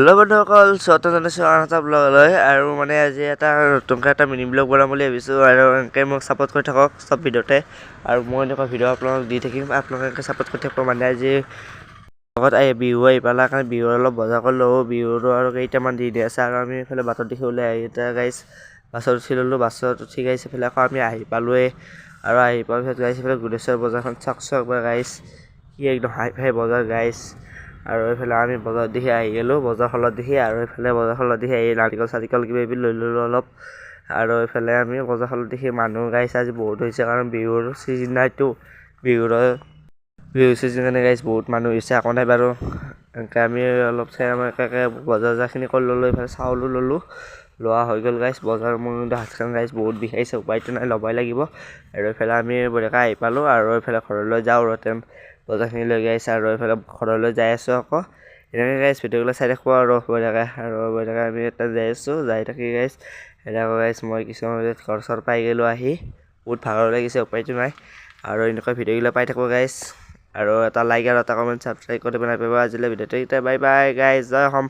Hello' বন্ধুসকল, স্বাগতম জনাইছোঁ আন এটা ব্লগলৈ। আৰু মানে আজি নতুনকৈ এটা মিনি ব্লগ বনাম বুলি ভাবিছোঁ। আৰু এনেকৈ মোক ছাপোৰ্ট কৰি থাকক চব ভিডিঅ'তে, আৰু মই এনেকুৱা ভিডিঅ' আপোনালোকক দি থাকিম। আপোনালোকে এনেকৈ ছাপোৰ্ট কৰি থাকিব। মানে আজি লগত বিহু আহি পালা কাৰণে বিহুৰ অলপ বজাৰ কৰি লওঁ। বিহুৰো আৰু কেইটামান দিন আছে, আৰু আমি এইফালে বাটৰ দেখি ওলাই আহি এতিয়া গাইছ বাছত উঠি ল'লোঁ। বাছত উঠি গাইছ এইফালে আকৌ আমি আহি পালোঁৱেই। আৰু আহি পোৱাৰ পিছত গাইছ এইফালে গুণেশ্বৰ বজাৰখন চাওক গাইছ, কি একদম হাই ফাই বজাৰ গাইছ। আৰু এইফালে আমি বজাৰ দেখি আহি গ'লোঁ, বজাৰখনত দেখি। আৰু এইফালে বজাৰখনত দেখি আহি নাৰিকল চাৰিকল কিবা কিবি লৈ ল'লোঁ অলপ। আৰু এইফালে আমি বজাৰখনত দেখি মানুহ গাইছ আজি বহুত হৈছে, কাৰণ বিহুৰ ছিজন নাইতো। বিহু ছিজন কাৰণে গাইছ বহুত মানুহ হৈছে, আকৌ নাই বাৰু। এনেকৈ আমি অলপ চাই একেকৈ বজাৰখিনি কৰি ল'লোঁ। এইফালে চাউলো ল'লোঁ, লোৱা হৈ গ'ল গাইছ। বজাৰ মোৰ কিন্তু হাতখন গাইছ বহুত বিষাইছে, উপায়তো নাই, ল'বই লাগিব। আৰু এইফালে আমি বঢ়িয়াকৈ আহি পালোঁ, আৰু এইফালে ঘৰলৈ যাওঁ আৰু বজাৰখিনি লৈ গাইছ। আৰু এইফালে ঘৰলৈ যাই আছোঁ আকৌ। এনেকৈ গাইছ ভিডিঅ'বিলাক চাই থাকোঁ আৰু বঢ়িয়াকৈ আমি এটা যাই আছোঁ, যাই থাকি গাইছ এনেকৈ গাইছ মই কিছুমান ঘৰ চৰ পাই গ'লোঁ আহি। বহুত ভাগৰ লাগিছে, উপায়তো নাই। আৰু এনেকুৱা ভিডিঅ'বিলাক পাই থাকোঁ গাইছ। আৰু এটা লাইক আৰু এটা কমেণ্ট ছাবস্ক্ৰাইব কৰিব নাপাব। আজিলৈ ভিডিঅ'টো এতিয়া বাই বাই গাইছ, জয় অসম।